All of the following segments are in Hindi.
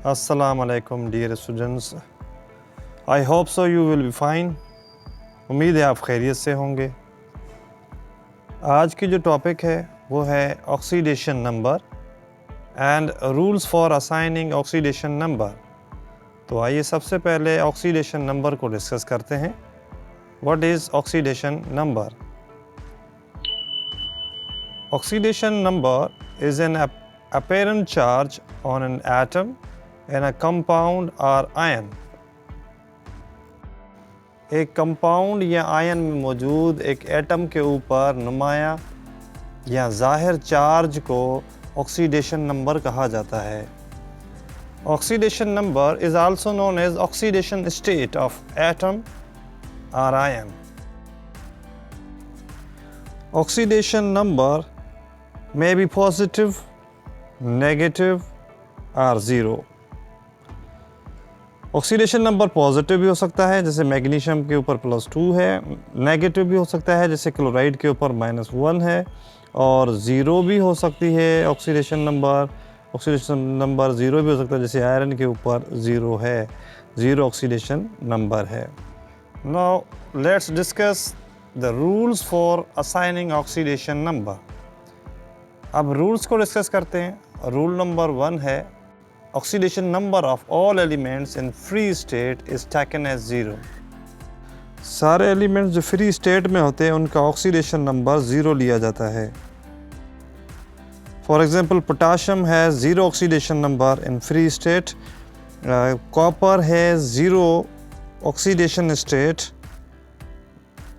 Assalamu alaikum dear students. I hope so you will be fine. उम्मीद है आप खैरियत से होंगे। आज की जो टॉपिक है वो है oxidation number and rules for assigning oxidation number. तो आइए सबसे पहले ऑक्सीडेशन नंबर को डिस्कस करते हैं। What is oxidation number? Oxidation number is an apparent charge on an atom in a compound or ion। एक कंपाउंड या आयन में मौजूद एक एटम के ऊपर नुमाया या ज़ाहिर चार्ज को ऑक्सीडेशन नंबर कहा जाता है। Oxidation number is also known as oxidation state of atom और ion. Oxidation number may be positive, negative और ज़ीरो। ऑक्सीडेशन नंबर पॉजिटिव भी हो सकता है, जैसे मैग्नीशियम के ऊपर +2 है। नेगेटिव भी हो सकता है, जैसे क्लोराइड के ऊपर -1 है। और ज़ीरो भी हो सकती है oxidation number. Oxidation number zero भी हो सकता है, जैसे आयरन के ऊपर 0 है। ज़ीरो ऑक्सीडेशन नंबर है। Now let's discuss the rules for assigning oxidation number. अब रूल्स को डिस्कस करते हैं। रूल नंबर 1 है oxidation number of all elements in free state is taken as 0। सारे एलिमेंट्स जो फ्री स्टेट में होते हैं उनका ऑक्सीडेशन नंबर 0 लिया जाता है। For example potassium has 0 oxidation number in free state, copper has 0 oxidation state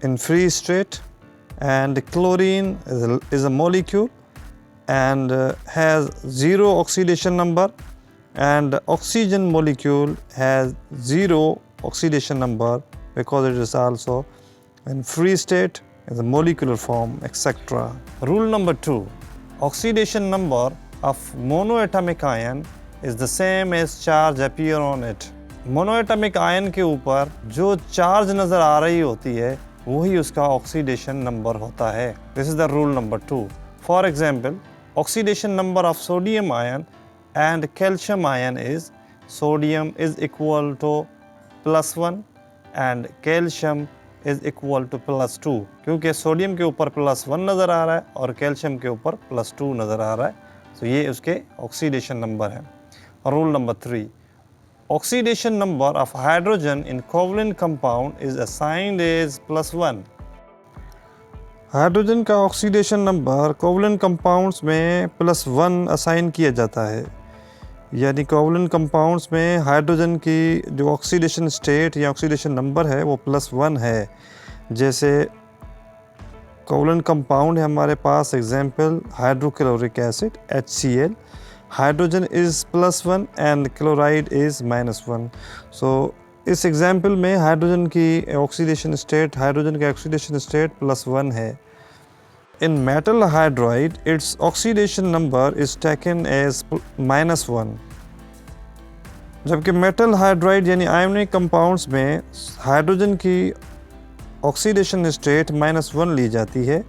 in free state, and chlorine is a molecule and has 0 oxidation number, and oxygen molecule has 0 oxidation number because it is also in free state in the molecular form, etc. Rule number 2, oxidation number of monoatomic ion is the same as charge appear on it। monoatomic ion के ऊपर जो चार्ज नज़र आ रही होती है वही उसका ऑक्सीडेशन नंबर होता है। This is the rule number 2। For example, oxidation number of sodium ion and calcium ion is sodium is equal to +1 and calcium is equal to +2, क्योंकि सोडियम के ऊपर +1 नज़र आ रहा है और कैल्शियम के ऊपर +2 नज़र आ रहा है। तो ये उसके ऑक्सीडेशन नंबर है। Rule number 3, oxidation number of hydrogen in covalent compound is assigned as +1। Hydrogen का ऑक्सीडेशन नंबर कोवलेंट कंपाउंड्स में +1 असाइन किया जाता है। यानी कोवलेंट कंपाउंड्स में हाइड्रोजन की जो ऑक्सीडेशन स्टेट या ऑक्सीडेशन नंबर है वो +1 है। जैसे कोवलेंट कंपाउंड है हमारे पास, example hydrochloric acid HCl, hydrogen is +1 and chloride is -1। So इस एग्जाम्पल में हाइड्रोजन की ऑक्सीडेशन स्टेट +1 है। In metal hydride its oxidation number is taken as -1। जबकि मेटल हाइड्राइड यानी आयोनिक कंपाउंड्स में हाइड्रोजन की ऑक्सीडेशन स्टेट -1 ली जाती है।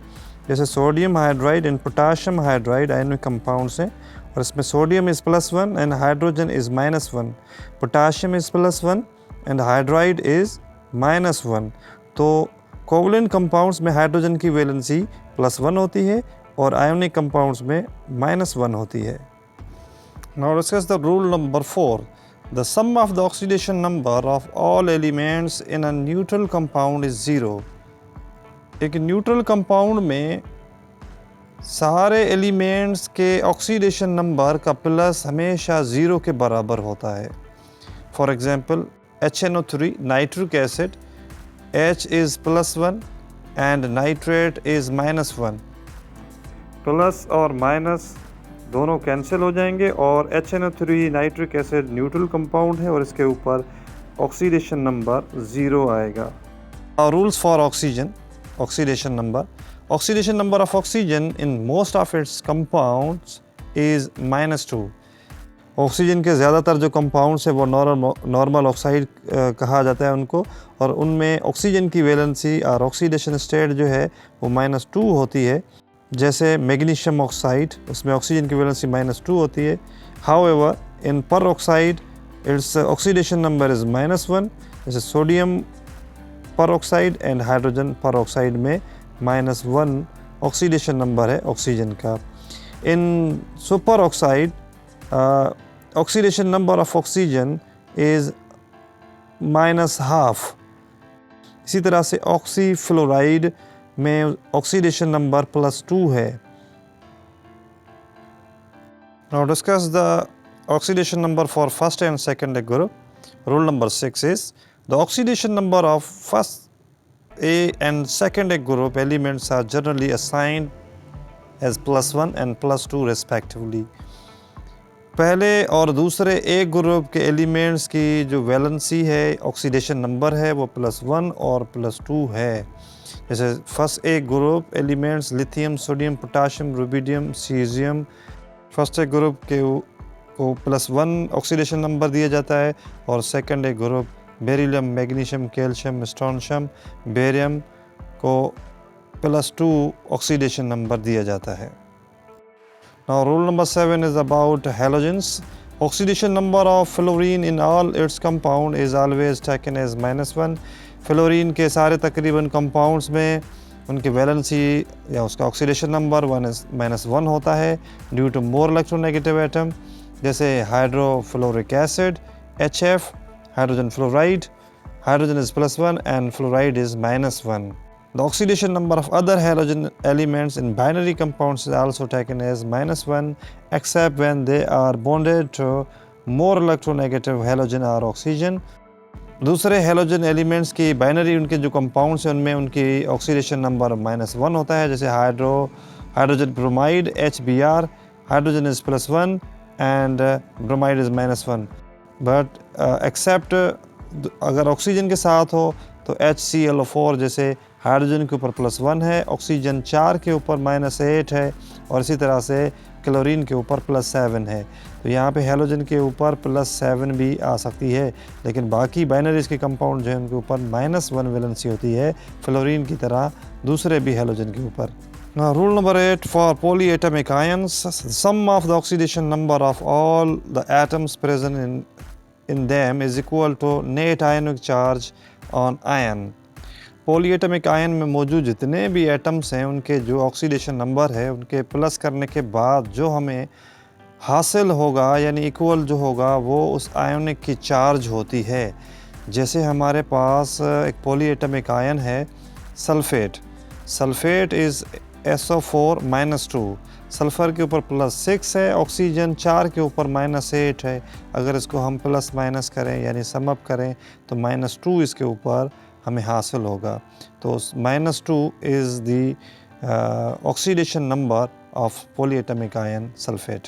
जैसे sodium hydride and potassium hydride ionic compounds हैं और इसमें sodium is +1 and hydrogen is -1, potassium is +1 and hydride is -1। तो कोवलेंट कंपाउंड्स में हाइड्रोजन की वैलेंसी +1 होती है और आयोनिक कंपाउंड्स में -1 होती है। Now discuss the rule number 4, the sum of the oxidation number of all elements in a neutral compound is 0। एक न्यूट्रल कंपाउंड में सारे एलिमेंट्स के ऑक्सीडेशन नंबर का प्लस हमेशा 0 के बराबर होता है। For example HNO3 nitric acid, H is +1 and nitrate is -1। Plus और माइनस दोनों कैंसिल हो जाएंगे और HNO3 nitric acid neutral compound है और इसके ऊपर ऑक्सीडेशन नंबर 0 आएगा। Rules for oxidation number of oxygen in most of its compounds is -2। Oxygen के ज़्यादातर जो कंपाउंड्स हैं वो नॉर्मल ऑक्साइड कहा जाता है उनको, और उनमें ऑक्सीजन की वैलेंसी और ऑक्सीडेशन स्टेट जो है वो -2 होती है। जैसे मैग्नीशियम ऑक्साइड, उसमें ऑक्सीजन की वैलेंसी -2 होती है, However, in peroxide, its oxidation number is -1. This is sodium peroxide and hydrogen peroxide में -1 oxidation number है oxygen का. In superoxide, oxidation number of oxygen is -12. इसी तरह से ऑक्सीफ्लोराइड में ऑक्सीडेशन नंबर +2 है. Now discuss the oxidation number for first and second egg group. Rule number 6 is the oxidation number of first A and second egg group elements are generally assigned as +1 and +2 respectively. पहले और दूसरे ए ग्रुप के एलिमेंट्स की जो वैलेंसी है ऑक्सीडेशन नंबर है वो +1 और +2 है. जैसे first A group elements lithium, sodium, potassium, rubidium, caesium. First A group के को +1 ऑक्सीडेशन नंबर दिया जाता है और second A group beryllium, magnesium, calcium, strontium, barium को +2 ऑक्सीडेशन नंबर दिया जाता है. Now rule number 7 is about halogens. Oxidation number of fluorine in all its compound is always taken as -1. Fluorine के सारे तकरीबन कंपाउंड्स में उनकी वैलेंसी या उसका ऑक्सीडेशन नंबर -1 होता है due to more electronegative atom. जैसे hydrofluoric acid HF, hydrogen fluoride, hydrogen is +1 and fluoride is -1. The oxidation number of other halogen elements in binary compounds is also taken as -1 except when they are bonded to more electronegative halogen or oxygen. दूसरे हेलोजन एलिमेंट्स की बाइनरी उनके जो कंपाउंड्स हैं उनमें उनकी ऑक्सीडेशन नंबर -1 होता है. जैसे hydrogen bromide HBr, hydrogen is +1 and bromide is -1. But except अगर ऑक्सीजन के साथ हो तो HClO4 जैसे हाइड्रोजन के ऊपर +1 है, ऑक्सीजन 4 के ऊपर -8 है और इसी तरह से क्लोरीन के ऊपर +7 है. तो यहाँ पे हेलोजन के ऊपर +7 भी आ सकती है, लेकिन बाकी बाइनरीज के कंपाउंड जो है उनके ऊपर -1 वैलेंसी होती है फ्लोरीन की तरह दूसरे भी हेलोजन के ऊपर. Now rule number 8 for polyatomic ions, sum of the oxidation number of all the atoms present in them is equal to net ionic charge on ion. Polyatomic ion में मौजूद जितने भी एटम्स हैं उनके जो ऑक्सीडेशन नंबर है उनके प्लस करने के बाद जो हमें हासिल होगा यानी इक्वल जो होगा वो उस आयनिक की चार्ज होती है. जैसे हमारे पास एक पॉलीएटमिक आयन है sulphate. Sulphate is SO4-2. Sulphur के ऊपर +6 है, ऑक्सीजन 4 के ऊपर -8 है. अगर इसको हम प्लस माइनस करें यानी समअप करें तो -2 इसके ऊपर हमें हासिल होगा. तो -2 is the oxidation number of polyatomic ion sulphate.